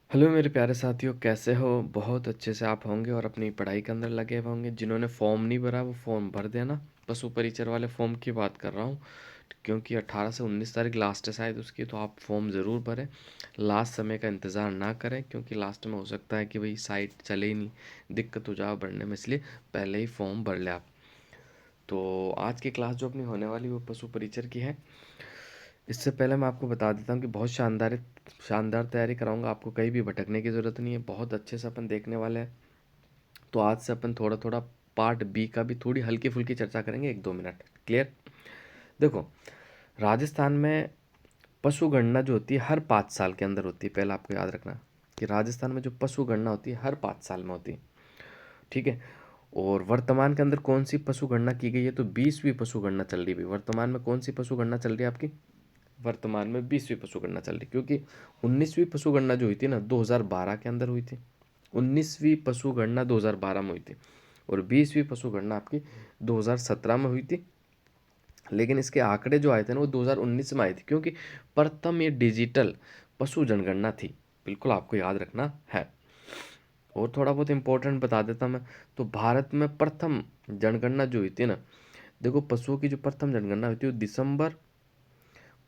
Hello मेरे प्यारे साथियों, कैसे हो? बहुत अच्छे से आप होंगे और अपनी पढ़ाई के अंदर लगे हुए होंगे। जिन्होंने फॉर्म नहीं भरा वो फॉर्म भर देना। पशु परिचर वाले फॉर्म की बात कर रहा हूँ, क्योंकि 18 से 19 तारीख लास्ट है शायद उसकी, तो आप फॉर्म ज़रूर भरें। लास्ट समय का इंतज़ार ना करें, क्योंकि लास्ट में हो सकता है कि भाई साइट चले ही नहीं, दिक्कत हो जाए भरने में, इसलिए पहले ही फॉर्म भर ले आप। तो आज की क्लास जो अपनी होने वाली वो पशु परिचर की है। इससे पहले मैं आपको बता देता हूँ कि बहुत शानदार शानदार तैयारी कराऊंगा, आपको कहीं भी भटकने की ज़रूरत नहीं है। बहुत अच्छे से अपन देखने वाले हैं। तो आज से अपन थोड़ा थोड़ा पार्ट बी का भी थोड़ी हल्की फुल्की चर्चा करेंगे, 1-2 मिनट। क्लियर? देखो, राजस्थान में पशु गणना जो होती है हर 5 साल के अंदर होती है। पहले आपको याद रखना कि राजस्थान में जो पशु गणना होती है हर 5 साल में होती है। ठीक है। और वर्तमान के अंदर कौन सी पशु गणना की गई है? तो 20वीं पशु गणना चल रही है। वर्तमान में कौन सी पशु गणना चल रही है आपकी? वर्तमान में 20वीं पशु गणना चल रही, क्योंकि 19वीं पशु गणना जो हुई थी ना 2012 के अंदर हुई थी। 19वीं पशु गणना 2012 में हुई थी और 20वीं पशु गणना आपकी 2017 में हुई थी। लेकिन इसके आंकड़े जो आए थे ना वो 2019 में आए थे, क्योंकि प्रथम ये डिजिटल पशु जनगणना थी। बिल्कुल आपको याद रखना है। और थोड़ा बहुत इंपॉर्टेंट बता देता मैं। तो भारत में प्रथम जनगणना जो हुई थी ना, देखो पशुओं की जो प्रथम जनगणना हुई थी वो दिसंबर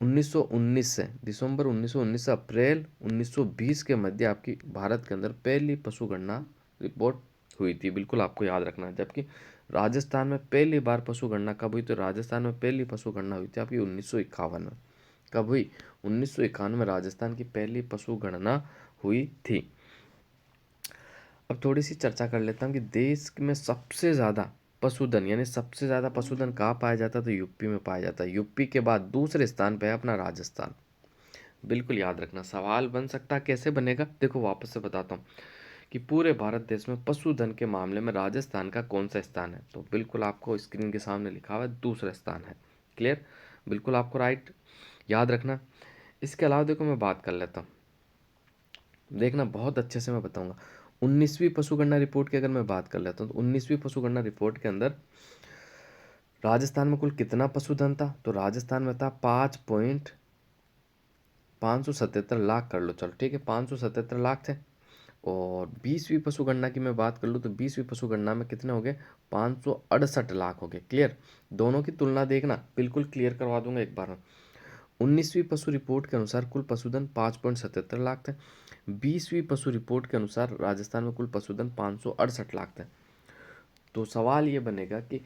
1919 से अप्रैल 1920 के मध्य आपकी भारत के अंदर पहली पशु गणना रिपोर्ट हुई थी। बिल्कुल आपको याद रखना है। जबकि राजस्थान में पहली बार पशु गणना कब हुई? तो राजस्थान में पहली पशु गणना हुई थी आपकी 1951 में। कब हुई? 1951 में राजस्थान की पहली पशु गणना हुई थी। अब थोड़ी सी चर्चा कर लेता हूँ कि देश में सबसे ज़्यादा पशुधन, यानी सबसे ज़्यादा पशुधन कहाँ पाया जाता है? तो यूपी में पाया जाता है। यूपी के बाद दूसरे स्थान पे है अपना राजस्थान। बिल्कुल याद रखना। सवाल बन सकता है, कैसे बनेगा? देखो वापस से बताता हूँ कि पूरे भारत देश में पशुधन के मामले में राजस्थान का कौन सा स्थान है? तो बिल्कुल आपको स्क्रीन के सामने लिखा हुआ है, दूसरा स्थान है। क्लियर? बिल्कुल आपको राइट याद रखना। इसके अलावा देखो मैं बात कर लेता हूँ, देखना बहुत अच्छे से मैं बताऊंगा। 19वीं पशुगणना रिपोर्ट की अगर मैं बात कर लेता हूँ तो 19वीं पशुगणना रिपोर्ट के अंदर राजस्थान में कुल कितना पशुधन था? तो राजस्थान में था 5,577 लाख, कर लो चलो ठीक है, 577 लाख थे। और 20वीं पशु गणना की मैं बात कर लूँ तो 20वीं पशु गणना में कितने हो गए? 568 लाख हो गए। क्लियर? दोनों की तुलना देखना, बिल्कुल क्लियर करवा दूंगा एक बार में। 19वीं पशु रिपोर्ट के अनुसार कुल पशुधन 5.77 लाख थे। 20वीं पशु रिपोर्ट के अनुसार राजस्थान में कुल पशुधन 568 लाख थे। तो सवाल ये बनेगा कि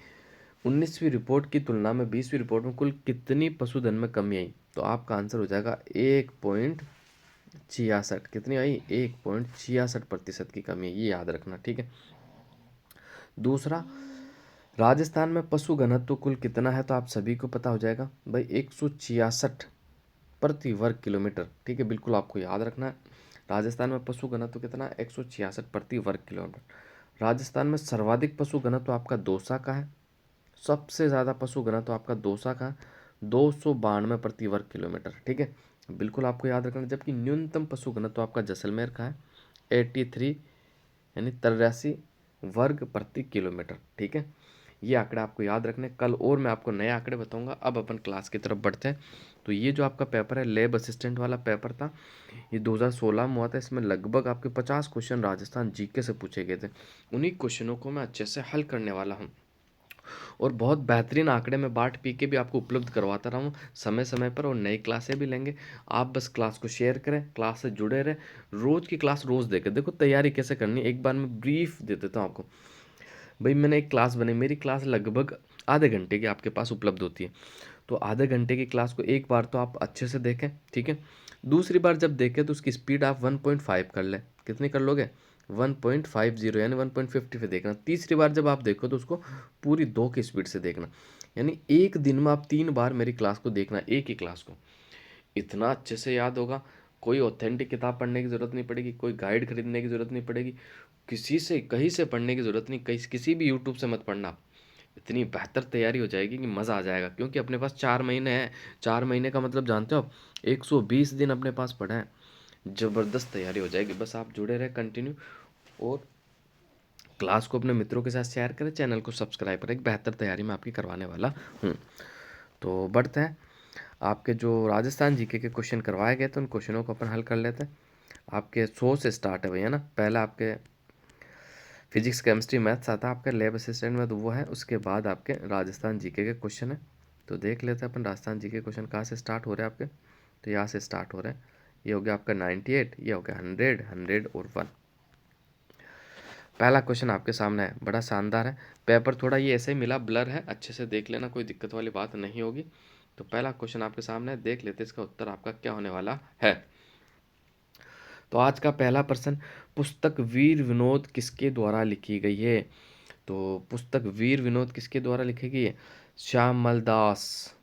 19वीं रिपोर्ट की तुलना में 20वीं रिपोर्ट में कुल कितनी पशुधन में कमी आई? तो आपका आंसर हो जाएगा 1.66। कितनी आई? 1.66% की कमी है, ये याद रखना। ठीक है। दूसरा, राजस्थान में पशु घनत्व कुल कितना है? तो आप सभी को पता हो जाएगा भाई, 166 प्रति वर्ग किलोमीटर। ठीक है, बिल्कुल आपको याद रखना है। राजस्थान में पशु घनत्व कितना है? 166 प्रति वर्ग किलोमीटर। राजस्थान में सर्वाधिक पशु घनत्व आपका दौसा का है। सबसे ज़्यादा पशु घनत्व आपका दौसा का 292 प्रति वर्ग किलोमीटर। ठीक है, बिल्कुल आपको याद रखना। जबकि न्यूनतम पशु घनत्व आपका जैसलमेर का है, 83, यानी 83 वर्ग प्रति किलोमीटर। ठीक है, ये आंकड़े आपको याद रखने। कल और मैं आपको नए आंकड़े बताऊंगा। अब अपन क्लास की तरफ बढ़ते हैं। तो ये जो आपका पेपर है, लैब असिस्टेंट वाला पेपर था, ये 2016 में हुआ था। इसमें लगभग आपके 50 क्वेश्चन राजस्थान जीके से पूछे गए थे। उन्हीं क्वेश्चनों को मैं अच्छे से हल करने वाला हूँ और बहुत बेहतरीन आंकड़े में बांट पी के भी आपको उपलब्ध करवाता रहा हूँ समय समय पर, और नई क्लासें भी लेंगे। आप बस क्लास को शेयर करें, क्लास से जुड़े रहें, रोज़ की क्लास रोज़ देखें। देखो तैयारी कैसे करनी है, एक बार मैं ब्रीफ दे देता हूँ आपको। भाई मैंने एक क्लास बनी, मेरी क्लास लगभग आधे घंटे की आपके पास उपलब्ध होती है। तो आधे घंटे की क्लास को एक बार तो आप अच्छे से देखें। ठीक है, दूसरी बार जब देखें तो उसकी स्पीड आप 1.5 कर लें। कितनी कर लोगे? 1.50, यानी 1.50 पे देखना। तीसरी बार जब आप देखो तो उसको पूरी 2 की स्पीड से देखना। यानी एक दिन में आप 3 बार मेरी क्लास को देखना, एक ही क्लास को। इतना अच्छे से याद होगा। कोई ऑथेंटिक किताब पढ़ने की ज़रूरत नहीं पड़ेगी, कोई गाइड खरीदने की ज़रूरत नहीं पड़ेगी, किसी से कहीं से पढ़ने की ज़रूरत नहीं, किसी भी यूट्यूब से मत पढ़ना। इतनी बेहतर तैयारी हो जाएगी कि मज़ा आ जाएगा, क्योंकि अपने पास 4 महीने हैं। 4 महीने का मतलब जानते हो आप? 120 दिन अपने पास पड़ा है। ज़बरदस्त तैयारी हो जाएगी। बस आप जुड़े रहे कंटिन्यू, और क्लास को अपने मित्रों के साथ शेयर करें, चैनल को सब्सक्राइब करें। एक बेहतर तैयारी मैं आपकी करवाने वाला हूँ। तो बढ़ते हैं। आपके जो राजस्थान जीके के क्वेश्चन करवाए गए थे उन क्वेश्चनों को अपन हल कर लेते हैं। आपके 100 से स्टार्ट है भैया ना। पहला आपके फिजिक्स केमिस्ट्री मैथ्स आता है आपका लैब असिस्टेंट में, तो वो है। उसके बाद आपके राजस्थान जीके के क्वेश्चन है। तो देख लेते हैं अपन राजस्थान जीके क्वेश्चन कहाँ से स्टार्ट हो रहे हैं आपके। तो यहाँ से स्टार्ट हो रहे हैं। ये हो गया आपका 98, ये हो गया 100, 100 और 1। पहला क्वेश्चन आपके सामने है, बड़ा शानदार है। पेपर थोड़ा ये ऐसे ही मिला, ब्लर है, अच्छे से देख लेना, कोई दिक्कत वाली बात नहीं होगी। तो पहला क्वेश्चन आपके सामने है, देख लेते इसका उत्तर आपका क्या होने वाला है। तो आज का पहला प्रश्न, पुस्तक वीर विनोद किसके द्वारा लिखी गई है। तो पुस्तक वीर विनोद किसके द्वारा लिखी गई है, श्यामल दास।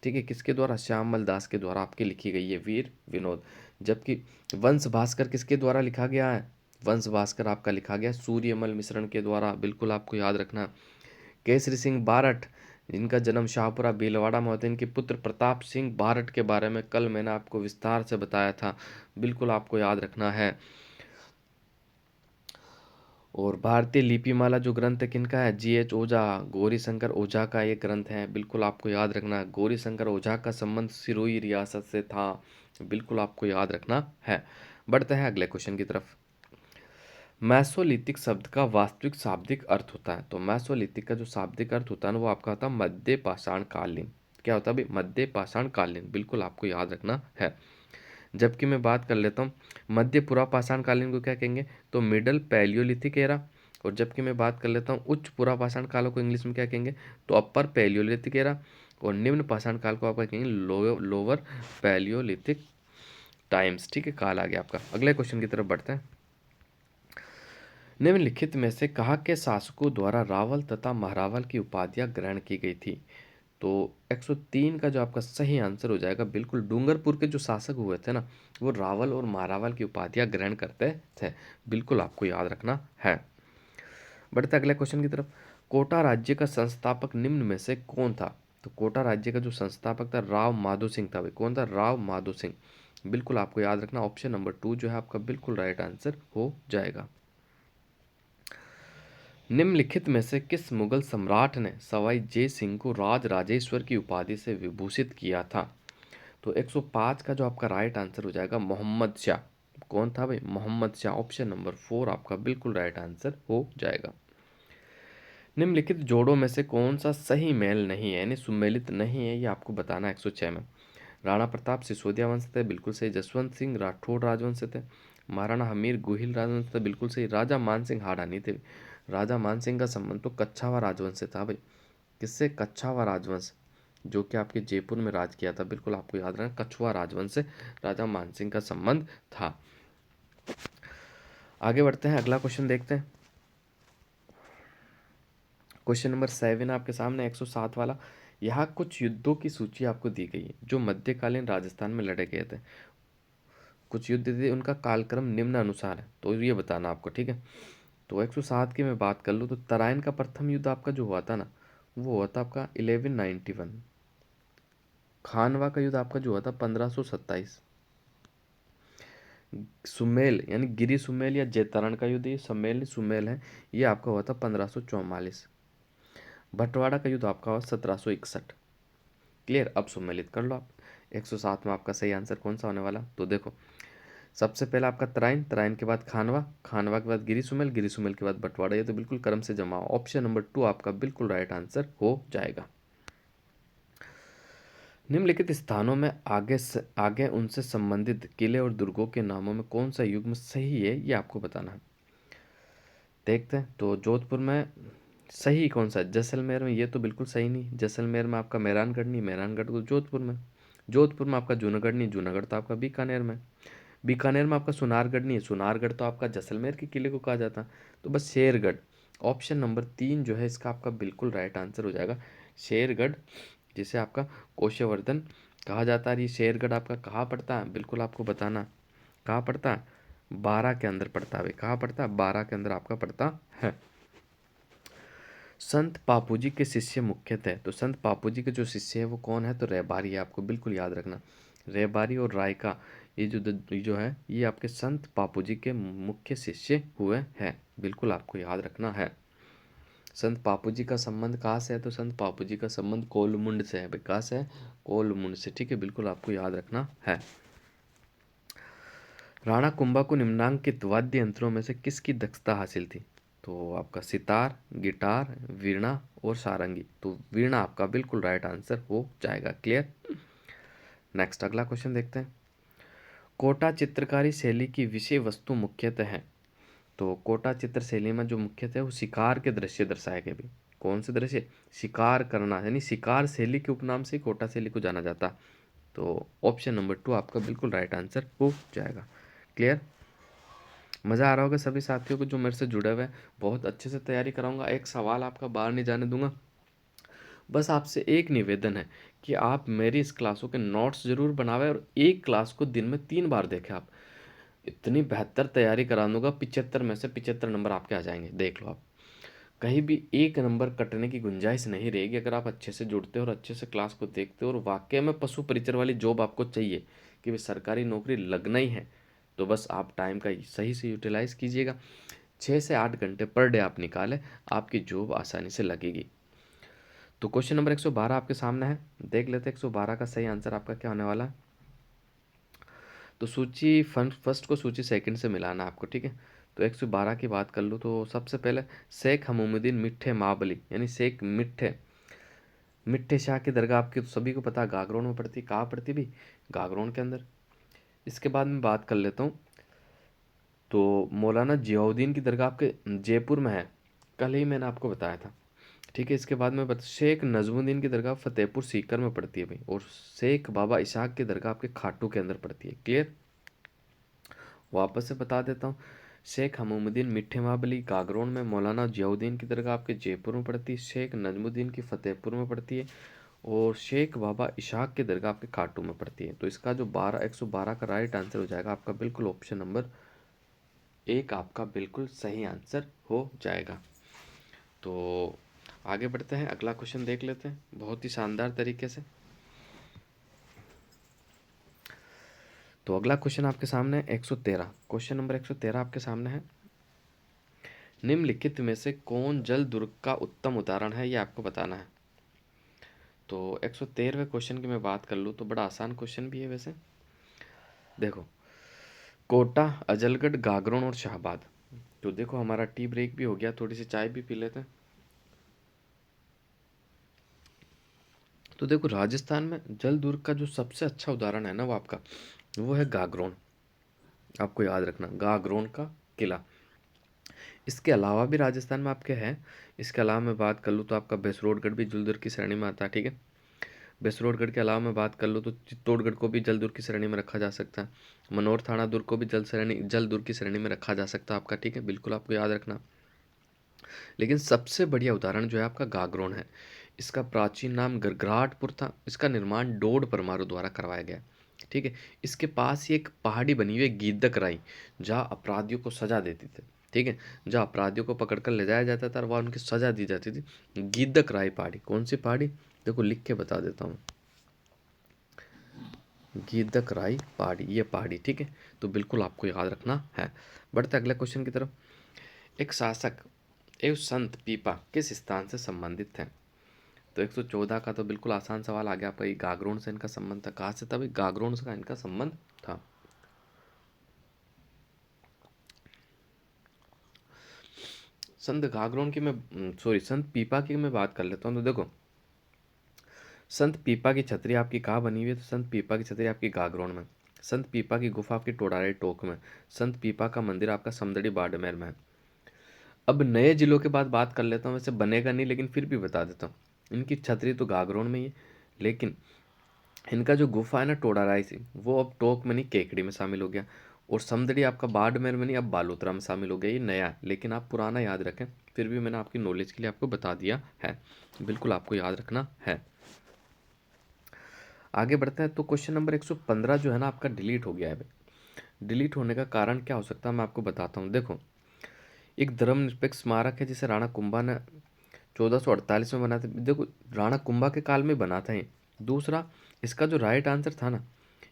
ठीक है, किसके द्वारा, श्यामल दास के द्वारा आपकी लिखी गई है वीर विनोद। जबकि वंश भास्कर किसके द्वारा लिखा गया है, वंश भास्कर आपका लिखा गया सूर्यमल मिश्रण के द्वारा, बिल्कुल आपको याद रखना। केसरी सिंह बारठ, जिनका जन्म शाहपुरा भीलवाड़ा में होता है, इनके पुत्र प्रताप सिंह बारठ के बारे में कल मैंने आपको विस्तार से बताया था, बिल्कुल आपको याद रखना है। और भारतीय लिपिमाला जो ग्रंथ है किनका है, GH ओझा, गौरी शंकर ओझा का ये ग्रंथ है, बिल्कुल आपको याद रखना। गौरी शंकर ओझा का संबंध सिरोही रियासत से था, बिल्कुल आपको याद रखना है। बढ़ते हैं अगले क्वेश्चन की तरफ। मैसोलिथिक शब्द का वास्तविक शाब्दिक अर्थ होता है। तो मैसोलिथिक का जो शाब्दिक अर्थ होता है ना, वो आपका होता है मध्य पाषाण कालीन। क्या होता है भाई, मध्य पाषाण कालीन, बिल्कुल आपको याद रखना है। जबकि मैं बात कर लेता हूँ मध्य पुरा पाषाण कालीन को क्या कहेंगे, तो मिडल पैलियोलिथिक एरा। और जबकि मैं बात कर लेता हूँ उच्च पुरा पाषाण काल को इंग्लिश में क्या कहेंगे, तो अपर पैलियोलिथिक एरा। और निम्न पाषाण काल को आपका कहेंगे लोअर पैलियोलिथिक टाइम्स। ठीक है, काल आ गया आपका। अगले क्वेश्चन की तरफ बढ़ते हैं। निम्नलिखित में से कहा के शासकों द्वारा रावल तथा महारावल की उपाधियां ग्रहण की गई थी। तो 103 का जो आपका सही आंसर हो जाएगा, बिल्कुल डूंगरपुर के जो शासक हुए थे ना, वो रावल और महारावल की उपाधियां ग्रहण करते थे, बिल्कुल आपको याद रखना है। बढ़ते अगले क्वेश्चन की तरफ। कोटा राज्य का संस्थापक निम्न में से कौन था। तो कोटा राज्य का जो संस्थापक था राव माधो सिंह था। भाई कौन था, राव माधो सिंह, बिल्कुल आपको याद रखना। ऑप्शन नंबर 2 जो है आपका बिल्कुल राइट आंसर हो जाएगा। निम्नलिखित में से किस मुगल सम्राट ने सवाई जय सिंह को राज राजेश्वर की उपाधि से विभूषित किया था। तो 105 का जो आपका राइट आंसर हो जाएगा मोहम्मद शाह। कौन था भाई, मोहम्मद शाह। ऑप्शन नंबर 4 आपका बिल्कुल राइट आंसर हो जाएगा। निम्नलिखित जोड़ों में से कौन सा सही मेल नहीं है, यानी सुमेलित नहीं है, ये आपको बताना है 106 में। राणा प्रताप सिसोदिया वंश थे, बिल्कुल सही। जसवंत सिंह राठौड़ राजवंश से थे। महाराणा हमीर गोहिल राजवंश थे, बिल्कुल सही। राजा मान सिंह हाड़ानी थे। राजा मान सिंह का संबंध तो कच्छावा राजवंश से था भाई। किससे, कच्छावा राजवंश, जो कि आपके जयपुर में राज किया था, बिल्कुल आपको याद रखना। कछुआ राजवंश से राजा मान सिंह का संबंध था। आगे बढ़ते हैं, अगला क्वेश्चन देखते हैं। क्वेश्चन नंबर 7 आपके सामने 107 वाला। यहाँ कुछ युद्धों की सूची आपको दी गई है जो मध्यकालीन राजस्थान में लड़े गए थे। कुछ युद्ध थे, उनका कालक्रम निम्न अनुसार है, तो ये बताना आपको, ठीक है। तो 107 की मैं बात कर लूँ तो तराइन का प्रथम युद्ध आपका जो हुआ था ना, वो हुआ था आपका 1191। खानवा का युद्ध आपका जो हुआ था 1527। सुमेल यानी गिरी सुमेल या जैतरण का युद्ध, ये सम्मेल सुमेल है, ये आपका हुआ था 1544। भटवाड़ा का युद्ध आपका हुआ 1761। क्लियर, अब सम्मिलित कर लो आप। 107 में आपका सही आंसर कौन सा होने वाला, तो देखो सबसे पहला आपका तराइन, तराइन के बाद खानवा, खानवा के बाद गिरी सुमेल के बाद बंटवाड़ा, ये तो बिल्कुल क्रम से जमा। ऑप्शन नंबर 2 आपका बिल्कुल राइट आंसर हो जाएगा। निम्नलिखित स्थानों में आगे उनसे संबंधित किले और दुर्गों के नामों में कौन सा युग्म सही है, ये आपको बताना है। देखते हैं, तो जोधपुर में सही कौन सा है, जैसलमेर में, ये तो बिल्कुल सही नहीं। जैसलमेर में आपका मेहरानगढ़ नहीं, मेहरानगढ़ तो जोधपुर में। जोधपुर में आपका जूनागढ़ नहीं, जूनागढ़ तो आपका बीकानेर में। बीकानेर में आपका सुनारगढ़ नहीं है, सुनारगढ़ तो आपका जैसलमेर के किले को कहा जाता है। तो बस शेरगढ़। ऑप्शन नंबर 3 जो है इसका आपका बिल्कुल राइट आंसर हो जाएगा, शेरगढ़, जिसे आपका कोशवर्धन कहा जाता है। ये शेरगढ़ आपका कहाँ पड़ता है, बिल्कुल आपको बताना कहाँ पड़ता है, 12 के अंदर पड़ता है। कहाँ पड़ता है, 12 के अंदर आपका पड़ता है। संत पापूजी के शिष्य मुख्य थे। तो संत पापूजी के जो शिष्य है वो कौन है, तो रहबारी है, आपको बिल्कुल याद रखना। रहबारी और रायका, ये जो है ये आपके संत पापूजी के मुख्य शिष्य हुए हैं, बिल्कुल आपको याद रखना है। संत पापूजी का संबंध कहाँ से है, तो संत पापूजी का संबंध कोलमुंड से है। भाई कहाँ से है, कोलमुंड से, ठीक है, बिल्कुल आपको याद रखना है। राणा कुंभा को निम्नांकित वाद्य यंत्रों में से किसकी दक्षता हासिल थी? तो आपका सितार, गिटार, वीणा और सारंगी। तो वीणा आपका बिल्कुल राइट आंसर हो जाएगा। क्लियर। नेक्स्ट अगला क्वेश्चन देखते हैं। कोटा चित्रकारी शैली की विषय वस्तु मुख्यतः है। तो कोटा चित्र शैली में जो मुख्यतः है वो शिकार के दृश्य दर्शाए गए भी। कौन से दृश्य? शिकार करना, यानी शिकार शैली के उपनाम से कोटा शैली को जाना जाता। तो ऑप्शन नंबर 2 आपका बिल्कुल राइट आंसर हो जाएगा। क्लियर। मज़ा आ रहा होगा सभी साथियों को जो मेरे से जुड़े हुए हैं। बहुत अच्छे से तैयारी कराऊंगा, एक सवाल आपका बाहर नहीं जाने दूंगा। बस आपसे एक निवेदन है कि आप मेरी इस क्लासों के नोट्स ज़रूर बनावें और एक क्लास को दिन में 3 बार देखें। आप इतनी बेहतर तैयारी करा दूंगा, 75 में से 75 नंबर आपके आ जाएंगे। देख लो आप, कहीं भी एक नंबर कटने की गुंजाइश नहीं रहेगी अगर आप अच्छे से जुड़ते हो और अच्छे से क्लास को देखते हो और वाकई में पशु परिचर वाली जॉब आपको चाहिए कि भाई सरकारी नौकरी लगना ही है। तो बस आप टाइम का सही से यूटिलाइज़ कीजिएगा। 6 से 8 घंटे पर डे आप निकालें, आपकी जॉब आसानी से लगेगी। तो क्वेश्चन नंबर 112 आपके सामने है, देख लेते हैं 112 का सही आंसर आपका क्या होने वाला है। तो सूची फर्स्ट को सूची सेकंड से मिलाना आपको, ठीक है। तो 112 की बात कर लूँ तो सबसे पहले शेख हमूमुद्दीन मिट्ठे माबली, यानी शेख मिट्ठे शाह की दरगाह आपकी तो सभी को पता गागरोन में पड़ती। कहाँ पड़ती भी? गागरोन के अंदर। इसके बाद मैं बात कर लेता हूँ, तो मौलाना जियाउद्दीन की दरगाह आपके जयपुर में है, कल ही मैंने आपको बताया था, ठीक है। इसके बाद में शेख नजमुद्दीन की दरगाह फतेहपुर सीकर में पड़ती है भाई, और शेख बाबा इसाक की दरगाह आपके खाटू के अंदर पड़ती है। क्लियर। वापस से बता देता हूँ, शेख हमूमुद्दीन मिट्ठे महाबली गागरोन में, मौलाना जियाउद्दीन की दरगाह आपके जयपुर में पड़ती है, शेख नजमुद्दीन की फतेहपुर में पड़ती है, और शेख बाबा इशाक की दरगाह आपके खाटू में पड़ती है। तो इसका जो 112 का राइट आंसर हो जाएगा आपका बिल्कुल ऑप्शन नंबर 1 आपका बिल्कुल सही आंसर हो जाएगा। तो आगे बढ़ते हैं, अगला क्वेश्चन देख लेते हैं बहुत ही शानदार तरीके से। तो अगला क्वेश्चन आपके सामने है 113, क्वेश्चन नंबर 113 आपके सामने है। निम्नलिखित में से कौन जल दुर्ग का उत्तम उदाहरण है, ये आपको बताना है। तो 113वें क्वेश्चन की मैं बात कर लूँ तो बड़ा आसान क्वेश्चन भी है वैसे। देखो, कोटा, अजलगढ़, गागरोन और शाहबाद। तो देखो हमारा टी ब्रेक भी हो गया, थोड़ी सी चाय भी पी लेते हैं। तो देखो राजस्थान में जल दुर्ग का जो सबसे अच्छा उदाहरण है ना वो है गागरोन। आपको याद रखना, गागरोन का किला। इसके अलावा भी राजस्थान में आपके हैं। इसके अलावा मैं बात कर लूँ तो आपका बेसरोडगढ़ भी जल दुर्ग की श्रेणी में आता है, ठीक है। बेसरोडगढ़ के अलावा मैं बात कर लूँ तो चित्तौड़गढ़ को भी जल दुर्ग की श्रेणी में रखा जा सकता है। मनोर थाना दुर्ग को भी जल दुर्ग की श्रेणी में रखा जा सकता है आपका, ठीक है, बिल्कुल आपको याद रखना। लेकिन सबसे बढ़िया उदाहरण जो है आपका गागरोन है। इसका प्राचीन नाम गरगराटपुर था। इसका निर्माण डोड परमारु द्वारा करवाया गया, ठीक है। इसके पास ही एक पहाड़ी बनी हुई है गीदक राई, जहाँ अपराधियों को सजा देती थी, ठीक है। जहाँ अपराधियों को पकड़कर ले जाया जाता था और वहाँ उनकी सजा दी जाती थी। गीदक राई पहाड़ी, कौन सी पहाड़ी? देखो लिख के बता देता हूँ, गीदक राई पहाड़ी, ये पहाड़ी, ठीक है। तो बिल्कुल आपको याद रखना है। बढ़ते अगले क्वेश्चन की तरफ। एक शासक एवं संत पीपा किस स्थान से संबंधित थे? तो 114 का तो बिल्कुल आसान सवाल आ गया आपका, ये गागरोन से इनका संबंध था। कहाँ से था भाई? गागरोन से का इनका संबंध था। संत गागरोन की मैं संत पीपा की मैं बात कर लेता हूँ। तो देखो, संत पीपा की छतरी आपकी कहाँ बनी हुई है? तो संत पीपा की छतरी आपकी गागरोन में। संत पीपा की गुफा आपकी टोडाराई टोक में। संत पीपा का मंदिर आपका समदड़ी बाड़मेर में है। अब नए जिलों के बाद बात कर लेता हूँ, वैसे बनेगा नहीं लेकिन फिर भी बता देता हूँ। इनकी छतरी तो गागरोन में ही है, लेकिन इनका जो गुफा है ना टोडाराई से, वो अब टोक में नहीं केकड़ी में शामिल हो गया। और समदड़ी आपका बाड़मेर में नहीं, अब बालोतरा में शामिल हो गया। ये नया है, लेकिन आप पुराना याद रखें, फिर भी मैंने आपकी नॉलेज के लिए आपको बता दिया है, बिल्कुल आपको याद रखना है। आगे बढ़ते हैं। तो क्वेश्चन नंबर 115 जो है ना आपका डिलीट हो गया है भाई। डिलीट होने का कारण क्या हो सकता है मैं आपको बताता हूँ। देखो, एक धर्मनिरपेक्ष स्मारक है जिसे राणा कुंभा ने 1448 में बनाया था। देखो राणा कुंभा के काल में बना था ये। दूसरा, इसका जो राइट आंसर था ना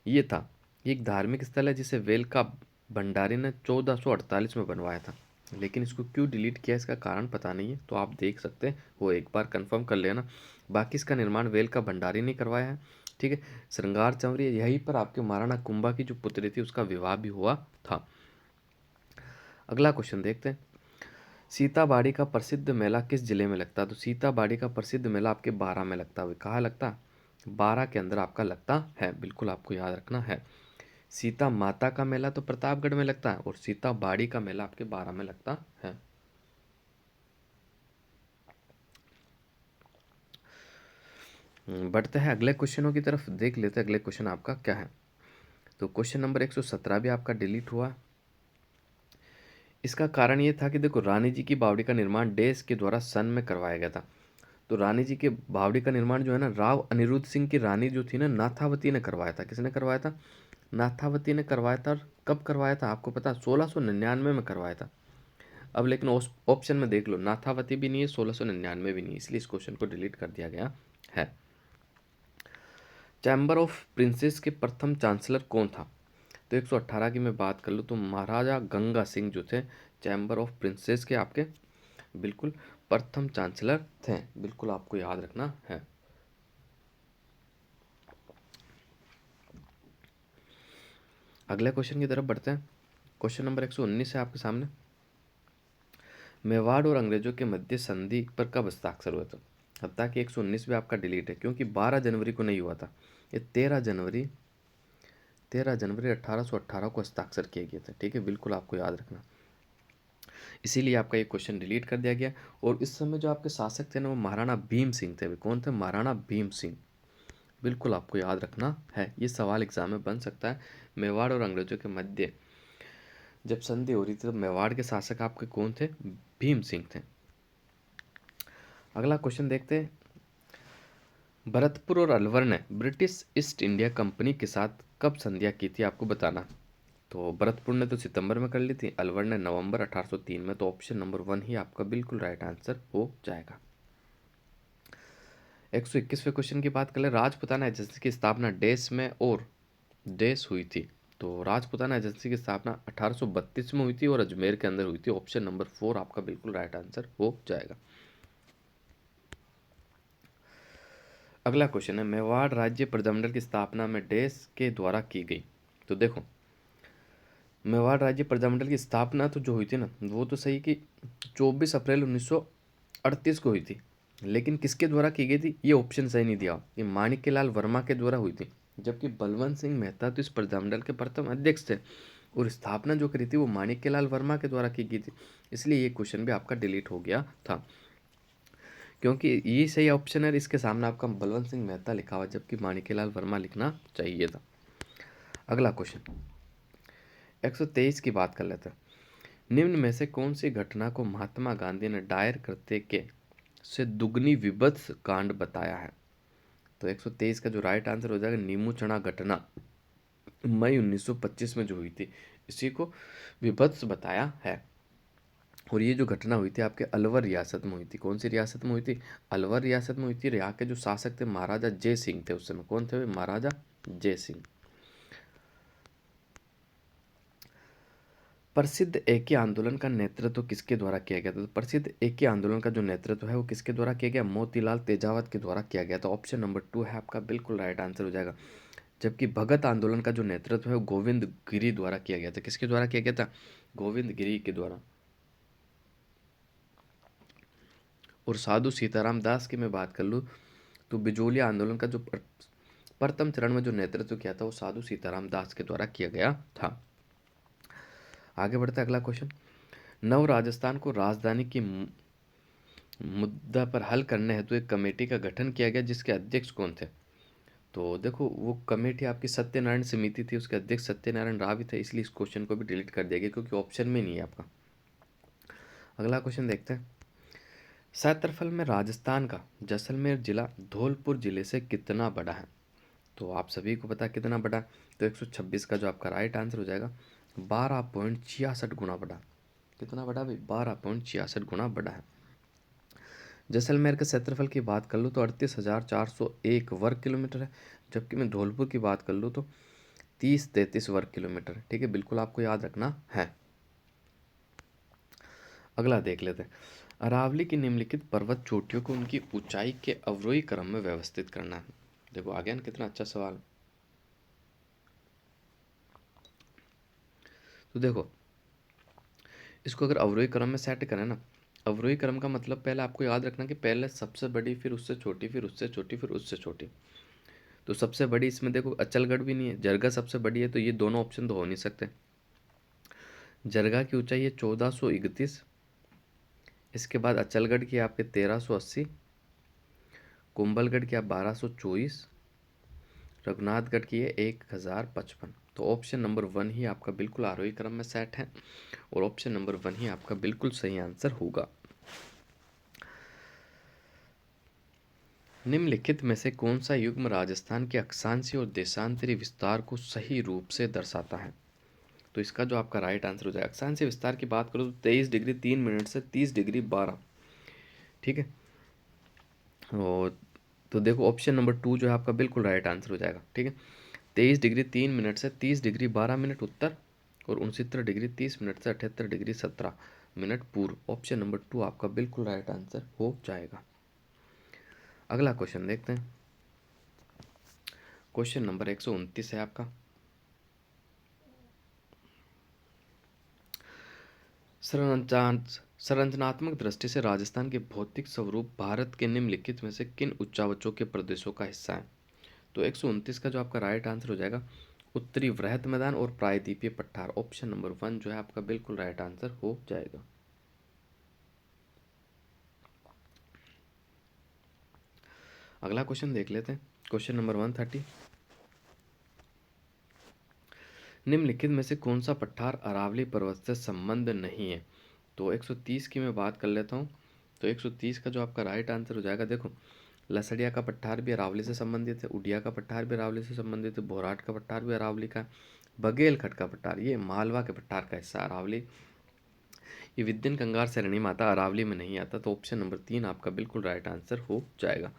ये था, ये एक धार्मिक स्थल है जिसे वेल का भंडारी ने 1448 में बनवाया था। लेकिन इसको क्यों डिलीट किया इसका कारण पता नहीं है, तो आप देख सकते हैं वो एक बार कंफर्म कर लेना। बाकी इसका निर्माण वेल का भंडारी ने करवाया है, ठीक है। श्रृंगार चंवरी, यहीं पर आपके महाराणा कुंभा की जो पुत्री थी उसका विवाह भी हुआ था। अगला क्वेश्चन देखते हैं, सीताबाड़ी का प्रसिद्ध मेला किस जिले में लगता है? तो सीताबाड़ी का प्रसिद्ध मेला आपके बारां में लगता है। कहाँ लगता है? बारां के अंदर आपका लगता है, बिल्कुल आपको याद रखना है। सीता माता का मेला तो प्रतापगढ़ में लगता है और सीताबाड़ी का मेला आपके बारां में लगता है। बढ़ते हैं अगले क्वेश्चनों की तरफ, देख लेते हैं अगले क्वेश्चन आपका क्या है। तो क्वेश्चन नंबर 117 भी आपका डिलीट हुआ। इसका कारण ये था कि देखो, रानी जी की बावड़ी का निर्माण देश के द्वारा सन में करवाया गया था। तो रानी जी के बावड़ी का निर्माण जो है ना, राव अनिरुद्ध सिंह की रानी जो थी ना, नाथावती ने करवाया था। किसने करवाया था? नाथावती ने करवाया था। और कब करवाया था आपको पता? 1699 में करवाया था। अब लेकिन ऑप्शन में देख लो, नाथावती भी नहीं है, 1699 भी नहीं है, इसलिए इस क्वेश्चन को डिलीट कर दिया गया है। चैम्बर ऑफ प्रिंसेस के प्रथम चांसलर कौन था? तो 118 की मैं बात कर लूँ तो महाराजा गंगा सिंह जो थे चैम्बर ऑफ प्रिंसेस के आपके बिल्कुल प्रथम चांसलर थे, बिल्कुल आपको याद रखना है। अगले क्वेश्चन की तरफ बढ़ते हैं। क्वेश्चन नंबर 119 है आपके सामने, मेवाड़ और अंग्रेजों के मध्य संधि पर कब हस्ताक्षर हुआ था? हालांकि 119 भी आपका डिलीट है क्योंकि 12 जनवरी को नहीं हुआ था, ये 13 जनवरी 1818 को हस्ताक्षर किए गए थे। ठीक है, बिल्कुल आपको याद रखना, इसीलिए आपका ये क्वेश्चन डिलीट कर दिया गया। और इस समय जो आपके शासक थे ना, वो महाराणा भीम सिंह थे। कौन थे? महाराणा भीम सिंह, बिल्कुल आपको याद रखना है, ये सवाल एग्जाम में बन सकता है। मेवाड़ और अंग्रेजों के मध्य जब संधि हो रही थी तो मेवाड़ के शासक आपके कौन थे? भीम सिंह थे। अगला क्वेश्चन देखते हैं, भरतपुर और अलवर ने ब्रिटिश ईस्ट इंडिया कंपनी के साथ कब संधियां की थी? आपको बताना। तो भरतपुर ने तो सितंबर में कर ली थी, अलवर ने नवंबर 1803 में। तो ऑप्शन नंबर 1 ही आपका बिल्कुल राइट आंसर हो जाएगा। 121वें क्वेश्चन की बात कर ले, राजपुताना एजेंसी की स्थापना देश में और देश हुई थी। तो राजपुताना एजेंसी की स्थापना 1832 में हुई थी और अजमेर के अंदर हुई थी। ऑप्शन नंबर 4 आपका बिल्कुल राइट आंसर हो जाएगा। अगला क्वेश्चन है, मेवाड़ राज्य प्रजामंडल की स्थापना में देश के द्वारा की गई। तो देखो, मेवाड़ राज्य प्रजामंडल की स्थापना तो जो हुई थी ना, वो तो सही कि 24 अप्रैल 1938 को हुई थी, लेकिन किसके द्वारा की गई थी ये ऑप्शन सही नहीं दिया। ये माणिक्यलाल वर्मा के द्वारा हुई थी, जबकि बलवंत सिंह मेहता तो इस प्रजामंडल के प्रथम अध्यक्ष थे और स्थापना जो करी थी वो माणिक्यलाल वर्मा के द्वारा की गई थी। इसलिए ये क्वेश्चन भी आपका डिलीट हो गया था, क्योंकि ये सही ऑप्शन है, इसके सामने आपका बलवंत सिंह मेहता लिखा हुआ, जबकि माणिक्यलाल वर्मा लिखना चाहिए था। अगला क्वेश्चन 123 की बात कर लेते हैं, निम्न में से कौन सी घटना को महात्मा गांधी ने दायर करते के से दुगनी विभत्स कांड बताया है? तो 123 का जो राइट आंसर हो जाएगा, नीमू चढ़ा घटना मई 1925 में जो हुई थी, इसी को विभत्स बताया है। और ये जो घटना हुई थी आपके अलवर रियासत में हुई थी। कौन सी रियासत में हुई थी? अलवर रियासत में हुई थी। यहाँ के जो शासक थे महाराजा जय सिंह थे उस समय। कौन थे वे? महाराजा जय सिंह। प्रसिद्ध एकी आंदोलन का नेतृत्व किसके द्वारा किया गया था? तो प्रसिद्ध एकी आंदोलन का जो नेतृत्व है वो किसके द्वारा किया गया? मोतीलाल तेजावत के द्वारा किया गया था। ऑप्शन नंबर 2 है आपका बिल्कुल राइट आंसर हो जाएगा। जबकि भगत आंदोलन का जो नेतृत्व है वो गोविंद गिरी द्वारा किया गया था। किसके द्वारा किया गया था? गोविंद गिरी के द्वारा। और साधु सीताराम दास की मैं बात कर लूँ तो बिजोलिया आंदोलन का जो प्रथम चरण में जो नेतृत्व किया था वो साधु सीताराम दास के द्वारा किया गया था। आगे बढ़ता है अगला क्वेश्चन, नव राजस्थान को राजधानी की मुद्दा पर हल करने हेतु एक कमेटी का गठन किया गया, जिसके अध्यक्ष कौन थे? तो देखो, वो कमेटी आपकी सत्यनारायण समिति थी, उसके अध्यक्ष सत्यनारायण राव ही थे, इसलिए इस क्वेश्चन को भी डिलीट कर दिया गया क्योंकि ऑप्शन में नहीं है आपका। अगला क्वेश्चन देखते हैं, क्षेत्रफल में राजस्थान का जैसलमेर जिला धौलपुर जिले से कितना बड़ा है? तो आप सभी को पता है कितना बड़ा है। तो 126 का जो आपका राइट आंसर हो जाएगा 12.66 गुना बड़ा। कितना बड़ा भाई? 12.66 गुना बड़ा है। जैसलमेर के क्षेत्रफल की बात कर लूँ तो 38,401 वर्ग किलोमीटर है, जबकि मैं धौलपुर की बात कर लूँ तो 30-33 वर्ग किलोमीटर है। ठीक है, बिल्कुल आपको याद रखना है। अगला देख लेते हैं, अरावली की निम्नलिखित पर्वत चोटियों को उनकी ऊंचाई के अवरोही क्रम में व्यवस्थित करना है। देखो आ गया ना कितना अच्छा सवाल। तो देखो इसको अगर अवरोही क्रम में सेट करें ना, अवरोही क्रम का मतलब पहले आपको याद रखना कि पहले सबसे बड़ी, फिर उससे छोटी, फिर उससे छोटी, फिर उससे छोटी। तो सबसे बड़ी इसमें देखो अचलगढ़ भी नहीं है, जरगा सबसे बड़ी है, तो ये दोनों ऑप्शन तो हो नहीं सकते। जरगा की ऊंचाई है 1431, इसके बाद अचलगढ़ की आपके 1380, कुंभलगढ़ की आप 1224, रघुनाथगढ़ की है 1055। तो ऑप्शन नंबर 1 ही आपका बिल्कुल आरोही क्रम में सेट है और ऑप्शन नंबर 1 ही आपका बिल्कुल सही आंसर होगा। निम्नलिखित में से कौन सा युग्म राजस्थान के अक्षांशीय और देशांतरी विस्तार को सही रूप से दर्शाता है? तो इसका जो आपका राइट आंसर हो जाएगा, अक्षांशीय विस्तार की बात करो तो 23 डिग्री 3 मिनट से 30 डिग्री 12, ठीक है। और तो देखो ऑप्शन नंबर 2 जो है आपका बिल्कुल राइट आंसर हो जाएगा, ठीक है। 23 डिग्री 3 मिनट से 30 डिग्री 12 मिनट उत्तर, और 69 डिग्री 30 मिनट से 78 डिग्री 17 मिनट पूर्व। ऑप्शन नंबर 2 आपका बिल्कुल राइट आंसर हो जाएगा। अगला क्वेश्चन देखते हैं। क्वेश्चन नंबर 129 है आपका। संरचनात्मक दृष्टि से राजस्थान के भौतिक स्वरूप भारत के निम्नलिखित में से किन उच्चावचों के प्रदेशों का हिस्सा है? तो 129 का जो आपका राइट आंसर हो जाएगा उत्तरी वृहद मैदान और प्रायद्वीपीय पठार। ऑप्शन नंबर 1 जो है आपका बिल्कुल राइट आंसर हो जाएगा। अगला क्वेश्चन देख लेते हैं। क्वेश्चन नंबर 130, निम्नलिखित में से कौन सा पठार अरावली पर्वत से संबंध नहीं है? तो 130 की मैं बात कर लेता हूँ। तो 130 का जो आपका राइट आंसर हो जाएगा, देखो लसड़िया का पठार भी अरावली से संबंधित है, उडिया का पठार भी अरावली से संबंधित है, भोराट का पठार भी अरावली का है, बघेलखट का पठार ये मालवा के पठार का हिस्सा अरावली, ये विद्यन कंगार सरणी माता अरावली में नहीं आता। तो ऑप्शन नंबर 3 आपका बिल्कुल राइट आंसर हो जाएगा।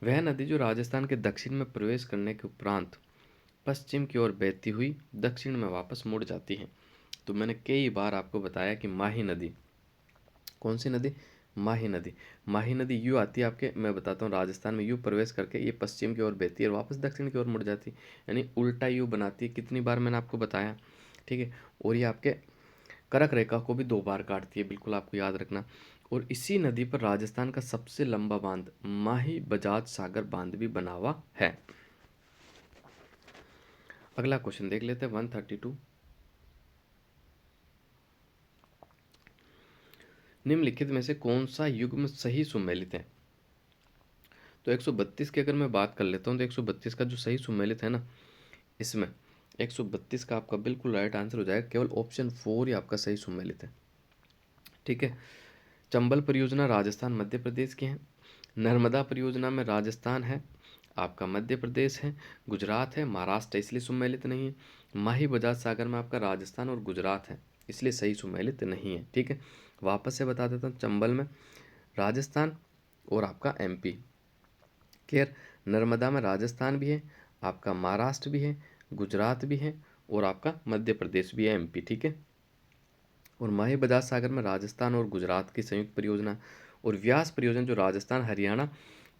वह नदी जो राजस्थान के दक्षिण में प्रवेश करने के उपरांत पश्चिम की ओर बहती हुई दक्षिण में वापस मुड़ जाती है। तो मैंने कई बार आपको बताया कि माही नदी, कौन सी नदी? माही नदी। माही नदी यूँ आती है आपके, मैं बताता हूँ, राजस्थान में यूँ प्रवेश करके ये पश्चिम की ओर बहती है और वापस दक्षिण की ओर मुड़ जाती है, यानी उल्टा यू बनाती है। कितनी बार मैंने आपको बताया, ठीक है। और ये आपके करक रेखा को भी 2 बार काटती है, बिल्कुल आपको याद रखना। और इसी नदी पर राजस्थान का सबसे लंबा बांध माही बजाज सागर बांध भी बना हुआ है। अगला क्वेश्चन देख लेते हैं 132। निम्नलिखित में से कौन सा युग्म सही सुमेलित है? तो 132 की अगर मैं बात कर लेता हूँ तो 132 का जो सही सुमेलित है ना, इसमें 132 का आपका बिल्कुल राइट आंसर हो जाएगा, केवल ऑप्शन 4 ही आपका सही सुमेलित है, ठीक है। चंबल परियोजना राजस्थान मध्य प्रदेश की है, नर्मदा परियोजना में राजस्थान है, आपका मध्य प्रदेश है, गुजरात है, महाराष्ट्र इसलिए सुमेलित नहीं है, माही बजाज सागर में आपका राजस्थान और गुजरात है इसलिए सही सुमेलित नहीं है, ठीक है। वापस से बता देता हूँ, चंबल में राजस्थान और आपका एमपी, खैर नर्मदा में राजस्थान भी है, आपका महाराष्ट्र भी है, गुजरात भी है और आपका मध्य प्रदेश भी है, एमपी, ठीक है। और माही बजाज सागर में राजस्थान और गुजरात की संयुक्त परियोजना, और व्यास परियोजना जो राजस्थान हरियाणा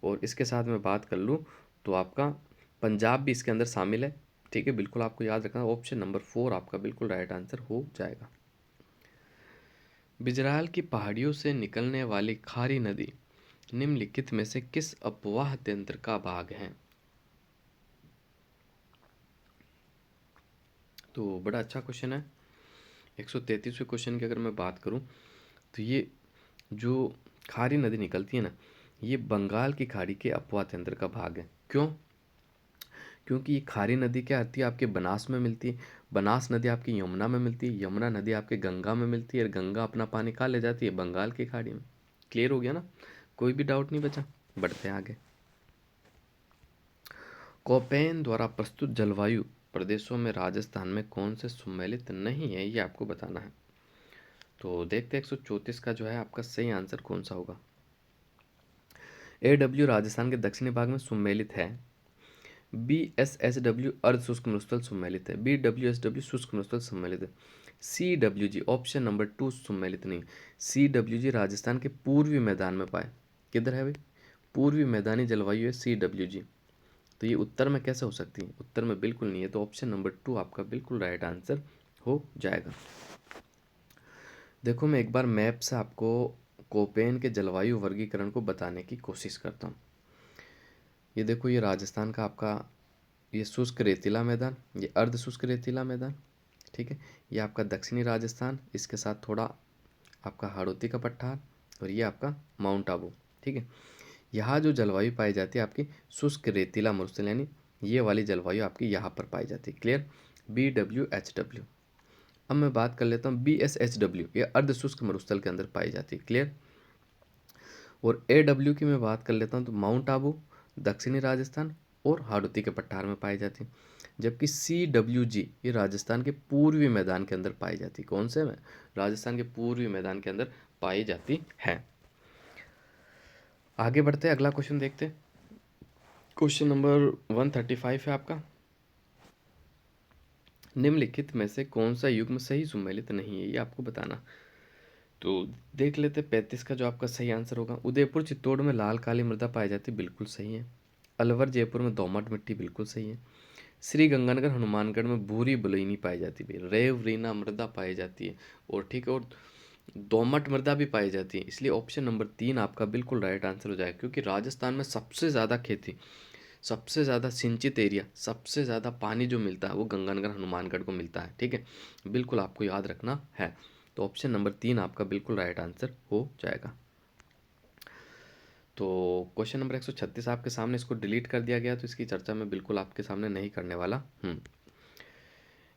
और इसके साथ में बात कर लूँ तो आपका पंजाब भी इसके अंदर शामिल है, ठीक है। बिल्कुल आपको याद रखना, ऑप्शन नंबर 4 आपका बिल्कुल राइट आंसर हो जाएगा। बिजराल की पहाड़ियों से निकलने वाली खारी नदी निम्नलिखित में से किस अपवाह तंत्र का भाग है? तो बड़ा अच्छा क्वेश्चन है। 133वें क्वेश्चन की अगर मैं बात करूं तो ये जो खारी नदी निकलती है ना, ये बंगाल की खाड़ी के अपवाह तंत्र का भाग है। क्यों? क्योंकि ये खारी नदी क्या आती है आपके बनास में मिलती है, बनास नदी आपकी यमुना में मिलती है, यमुना नदी आपके गंगा में मिलती है और गंगा अपना पानी कहाँ ले जाती है? बंगाल की खाड़ी में। क्लियर हो गया ना? कोई भी डाउट नहीं बचा? बढ़ते हैं आगे। कोपेन द्वारा प्रस्तुत जलवायु प्रदेशों में राजस्थान में कौन से सम्मिलित नहीं है, ये आपको बताना है। तो देखते हैं 134 का जो है आपका सही आंसर कौन सा होगा। AW राजस्थान के दक्षिणी भाग में सम्मिलित है, BSSW अर्ध शुष्क मरुस्थल सम्मिलित है, BWSW शुष्क मरुस्थल सम्मिलित है, CWG ऑप्शन नंबर 2 सम्मिलित नहीं। CWG राजस्थान के पूर्वी मैदान में पाए, किधर है भाई? पूर्वी मैदानी जलवायु है CWG। तो ये उत्तर में कैसे हो सकती है? उत्तर में बिल्कुल नहीं है, तो ऑप्शन नंबर 2 आपका बिल्कुल राइट आंसर हो जाएगा। देखो मैं एक बार मैप से आपको कोपेन के जलवायु वर्गीकरण को बताने की कोशिश करता हूँ। ये देखो, ये राजस्थान का आपका ये शुष्क रेतीला मैदान, ये अर्ध शुष्क रेतीला मैदान, ठीक है। ये आपका दक्षिणी राजस्थान, इसके साथ थोड़ा आपका हाड़ौती का पठार, और ये आपका माउंट आबू, ठीक है। यहाँ जो जलवायु पाई जाती है आपकी शुष्क रेतीला मरुस्थल, यानी ये वाली जलवायु आपकी यहाँ पर पाई जाती है। क्लियर? BWHW। अब मैं बात कर लेता हूँ BSHW, ये अर्ध शुष्क मरुस्थल के अंदर पाई जाती है। क्लियर? और AW की मैं बात कर लेता हूँ तो माउंट आबू, दक्षिणी राजस्थान और हाड़ौती के पठार में पाई जाती है। जबकि CWG ये राजस्थान के पूर्वी मैदान के अंदर पाई जाती है। कौन से में? राजस्थान के पूर्वी मैदान के अंदर पाई जाती है। आगे बढ़ते हैं, अगला क्वेश्चन देखते हैं। क्वेश्चन नंबर 135 है आपका। निम्नलिखित में से कौन सा युग्म सही सुमेलित नहीं है, ये आपको बताना। तो देख लेते 35 का जो आपका सही आंसर होगा। उदयपुर चित्तौड़ में लाल काली मृदा पाई जाती है, बिल्कुल सही है। अलवर जयपुर में दोमट मिट्टी, बिल्कुल सही है। श्री गंगानगर हनुमानगढ़ में भूरी बलुई पाई जाती है, रेव रीना मृदा पाई जाती है, और ठीक है, और दोमट मृदा भी पाई जाती है। इसलिए ऑप्शन नंबर 3 आपका बिल्कुल राइट आंसर हो जाएगा, क्योंकि राजस्थान में सबसे ज़्यादा खेती, सबसे ज़्यादा सिंचित एरिया, सबसे ज़्यादा पानी जो मिलता है वो गंगानगर हनुमानगढ़ को मिलता है, ठीक है। बिल्कुल आपको याद रखना है। तो ऑप्शन नंबर 3 आपका बिल्कुल राइट आंसर हो जाएगा। तो क्वेश्चन नंबर 136 आपके सामने, इसको डिलीट कर दिया गया, तो इसकी चर्चा मैं बिल्कुल आपके सामने नहीं करने वाला हूँ।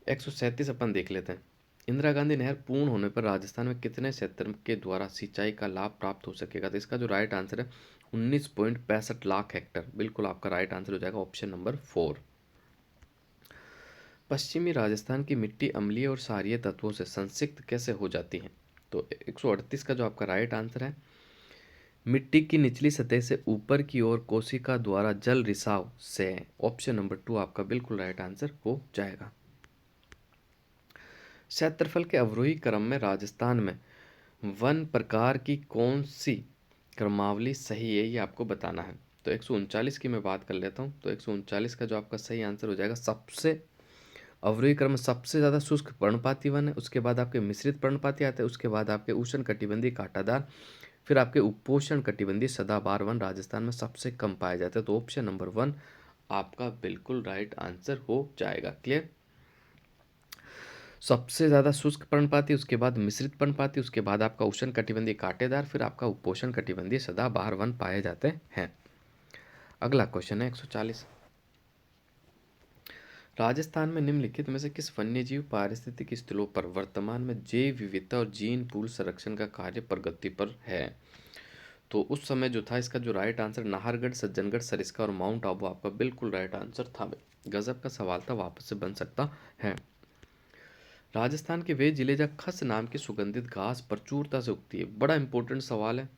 137 अपन देख लेते हैं। इंदिरा गांधी नहर पूर्ण होने पर राजस्थान में कितने क्षेत्र के द्वारा सिंचाई का लाभ प्राप्त हो सकेगा? तो इसका जो राइट आंसर है 19.65 लाख हेक्टर, बिल्कुल आपका राइट आंसर हो जाएगा ऑप्शन नंबर 4। पश्चिमी राजस्थान की मिट्टी अम्लीय और क्षारीय तत्वों से संसिक्त कैसे हो जाती है? तो 138 का जो आपका राइट आंसर है, मिट्टी की निचली सतह से ऊपर की ओर कोशिका द्वारा जल रिसाव से। ऑप्शन नंबर 2 आपका बिल्कुल राइट आंसर हो जाएगा। क्षेत्रफल के अवरोही क्रम में राजस्थान में वन प्रकार की कौन सी क्रमावली सही है, ये आपको बताना है। तो 139 की मैं बात कर लेता हूँ। तो 139 का जो आपका सही आंसर हो जाएगा, सबसे अवरोही क्रम में सबसे ज़्यादा शुष्क पर्णपाती वन है, उसके बाद आपके मिश्रित पर्णपाती आते हैं, उसके बाद आपके उष्ण कटिबंधीय कांटादार, फिर आपके उपोष्ण कटिबंधीय सदाबहार वन राजस्थान में सबसे कम पाए जाते हैं। तो ऑप्शन नंबर 1 आपका बिल्कुल राइट आंसर हो जाएगा। क्लियर? सबसे ज़्यादा शुष्क पर्णपाती, उसके बाद मिश्रित पर्णपाती, उसके बाद आपका उष्ण कटिबंधीय कांटेदार, फिर आपका उपोष्ण कटिबंधीय सदाबहार वन पाए जाते हैं। अगला क्वेश्चन है 140। राजस्थान में निम्नलिखित में से किस वन्यजीव पारिस्थितिक स्थलों पर वर्तमान में जैव विविधता और जीन पूल संरक्षण का कार्य प्रगति पर है? तो उस समय जो था, इसका जो राइट आंसर नाहरगढ़, सज्जनगढ़, सरिस्का और माउंट आबू आपका बिल्कुल राइट आंसर था। गजब का सवाल था, वापस से बन सकता है। राजस्थान के वे जिले जहाँ खस नाम की सुगंधित घास प्रचुरता से उगती है, बड़ा इंपॉर्टेंट सवाल है।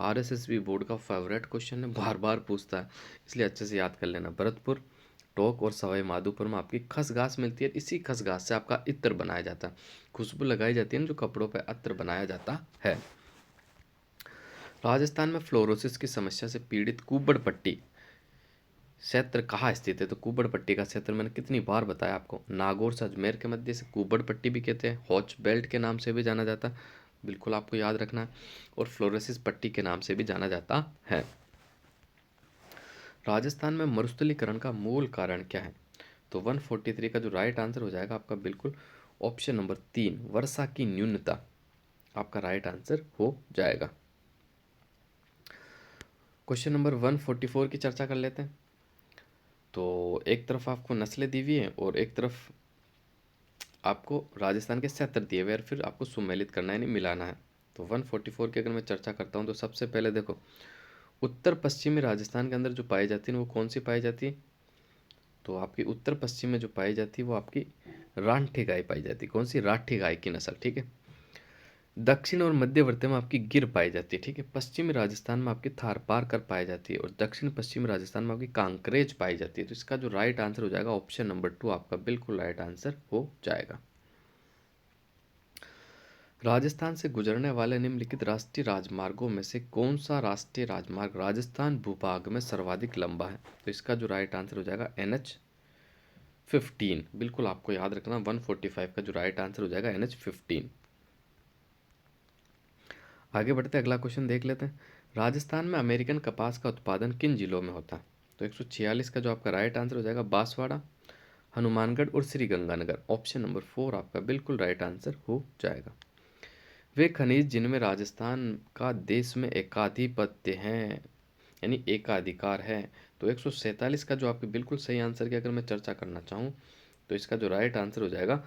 RSSB बोर्ड का फेवरेट क्वेश्चन है, बार बार पूछता है, इसलिए अच्छे से याद कर लेना। भरतपुर, टोंक और सवाई माधोपुर में आपकी खस घास मिलती है। इसी खस घास से आपका इत्र बनाया जाता है, खुशबू लगाई जाती है ना, जो कपड़ों पर इत्र बनाया जाता है। राजस्थान में फ्लोरोसिस की समस्या से पीड़ित कुब्बड़ पट्टी क्षेत्र कहाँ स्थित है? तो कुब्बड़ पट्टी का क्षेत्र मैंने कितनी बार बताया आपको, नागौर से अजमेर के मध्य से कुब्बड़ पट्टी भी कहते हैं, हॉच बेल्ट के नाम से भी जाना जाता है, बिल्कुल आपको याद रखना है, और फ्लोरोसिस पट्टी के नाम से भी जाना जाता है। राजस्थान में मरुस्थलीकरण का मूल कारण क्या है? तो 143 का जो राइट आंसर हो जाएगा आपका बिल्कुल ऑप्शन नंबर 3, वर्षा की न्यूनता आपका राइट आंसर हो जाएगा। क्वेश्चन नंबर 144 की चर्चा कर लेते हैं। तो एक तरफ आपको नस्लें दी हुई हैं और एक तरफ आपको राजस्थान के क्षेत्र दिए हुए, और फिर आपको सुमेलित करना है, यानी मिलाना है। तो 144 की अगर मैं चर्चा करता हूँ, तो सबसे पहले देखो, उत्तर पश्चिमी राजस्थान के अंदर जो पाई जाती है वो कौन सी पाई जाती है? तो आपकी उत्तर पश्चिम में जो पाई जाती है वो आपकी राठी गाय पाई जाती है। कौन सी? राठी गाय की नस्ल, ठीक है। दक्षिण और मध्यवर्ती में आपकी गिर पाई जाती है, ठीक है। पश्चिमी राजस्थान में आपकी थारपारकर पाई जाती है, और दक्षिण पश्चिमी राजस्थान में आपकी कांकरेज पाई जाती है। तो इसका जो राइट आंसर हो जाएगा ऑप्शन नंबर 2 आपका बिल्कुल राइट आंसर हो जाएगा। राजस्थान से गुजरने वाले निम्नलिखित राष्ट्रीय राजमार्गों में से कौन सा राष्ट्रीय राजमार्ग राजस्थान भूभाग में सर्वाधिक लंबा है? तो इसका जो राइट आंसर हो जाएगा NH15। बिल्कुल आपको याद रखना 145 का जो राइट आंसर हो जाएगा NH15। आगे बढ़ते अगला क्वेश्चन देख लेते हैं। राजस्थान में अमेरिकन कपास का उत्पादन किन जिलों में होता है? तो 146 का जो आपका राइट आंसर हो जाएगा बांसवाड़ा, हनुमानगढ़ और श्री गंगानगर। ऑप्शन नंबर 4 आपका बिल्कुल राइट आंसर हो जाएगा। वे खनिज जिनमें राजस्थान का देश में एकाधिपत्य है यानी एकाधिकार है। तो 147 का जो आपके बिल्कुल सही आंसर की अगर मैं चर्चा करना चाहूँ तो इसका जो राइट आंसर हो जाएगा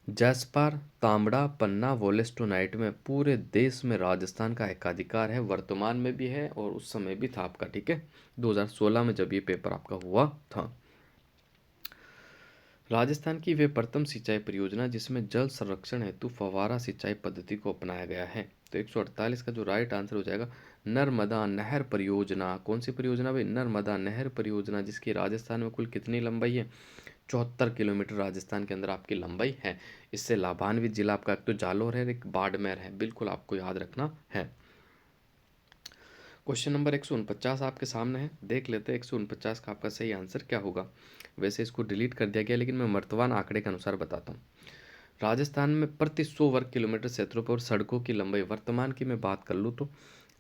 जैस्पार, तांबड़ा, पन्ना, वोलेस्टोनाइट में पूरे देश में राजस्थान का एकाधिकार है, वर्तमान में भी है और उस समय भी था आपका। ठीक है, 2016 में जब ये पेपर आपका हुआ था। राजस्थान की वे प्रथम सिंचाई परियोजना जिसमें जल संरक्षण हेतु फव्वारा सिंचाई पद्धति को अपनाया गया है। तो 148 का जो राइट आंसर हो जाएगा नर्मदा नहर परियोजना। कौन सी परियोजना भाई? नर्मदा नहर परियोजना, जिसकी राजस्थान में कुल कितनी लंबाई है? 74 किलोमीटर राजस्थान के अंदर आपकी लंबाई है। इससे लाभान्वित जिला आपका एक तो जालोर है, एक बाड़मेर है। बिल्कुल आपको याद रखना है। क्वेश्चन नंबर 149 आपके सामने है, देख लेते हैं 149 का आपका सही आंसर क्या होगा। वैसे इसको डिलीट कर दिया गया, लेकिन मैं वर्तमान आंकड़े के अनुसार बताता हूँ। राजस्थान में प्रति 100 वर्ग किलोमीटर क्षेत्रों पर सड़कों की लंबाई वर्तमान की मैं बात कर लूँ तो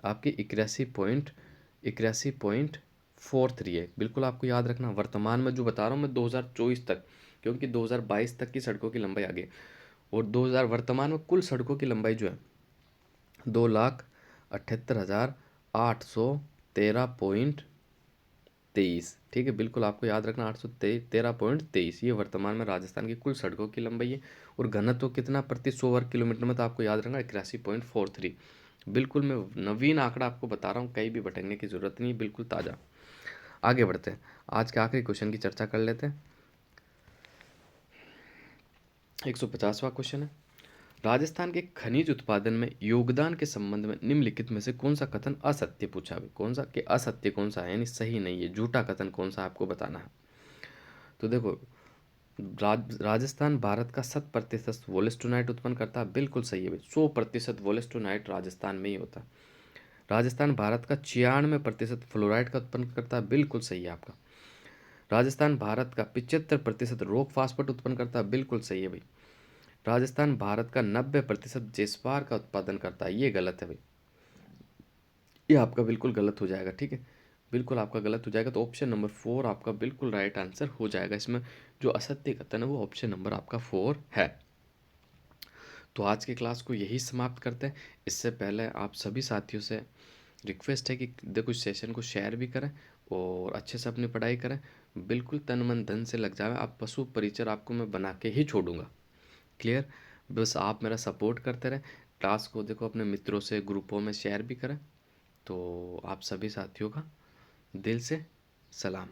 आपकी 81.43 है। बिल्कुल आपको याद रखना, वर्तमान में जो बता रहा हूँ मैं 2024 तक, क्योंकि 2022 तक की सड़कों की लंबाई आ गई और 2000 वर्तमान में कुल सड़कों की लंबाई जो है 2,78,813.23। ठीक है, बिल्कुल आपको याद रखना 813.23 ये वर्तमान में राजस्थान की कुल सड़कों की लंबाई है। और घनत्व कितना प्रति 100 वर्ग किलोमीटर में? तो आपको याद रखना 81.43। बिल्कुल मैं नवीन आंकड़ा आपको बता रहा हूँ, कहीं भी भटकने की जरूरत नहीं, बिल्कुल ताज़ा। आगे बढ़ते हैं, आज के आखिरी क्वेश्चन की चर्चा कर लेते हैं। 150वां क्वेश्चन है, राजस्थान के खनिज उत्पादन में योगदान के संबंध में निम्नलिखित में से कौन सा कथन असत्य पूछा है? कौन सा कि असत्य कौन सा है यानी सही नहीं है, झूठा कथन कौन सा आपको बताना है। तो देखो, राजस्थान भारत का 100% वोलेस्टोनाइट उत्पन्न करता है। बिल्कुल सही है भाई, 100% वोलेस्टोनाइट राजस्थान में ही होता है। राजस्थान भारत का 96% फ्लोराइड का उत्पन्न करता है। बिल्कुल सही है आपका। राजस्थान भारत का 75% रॉक फास्फेट उत्पन्न करता है। बिल्कुल सही है भाई। राजस्थान भारत का 90% जेस्पार का उत्पादन करता है। ये गलत है भाई, ये आपका बिल्कुल गलत हो जाएगा। ठीक है, बिल्कुल आपका गलत हो जाएगा। तो ऑप्शन नंबर 4 आपका बिल्कुल राइट आंसर हो जाएगा। इसमें जो असत्य कथन है वो ऑप्शन नंबर आपका 4 है। तो आज की क्लास को यही समाप्त करते हैं। इससे पहले आप सभी साथियों से रिक्वेस्ट है कि देखो इस सेशन को शेयर भी करें और अच्छे से अपनी पढ़ाई करें। बिल्कुल तन मन धन से लग जाए। आप पशु परिचर आपको मैं बना के ही छोड़ूंगा। क्लियर? बस आप मेरा सपोर्ट करते रहें। क्लास को देखो अपने मित्रों से ग्रुपों में शेयर भी करें। तो आप सभी साथियों का दिल से सलाम।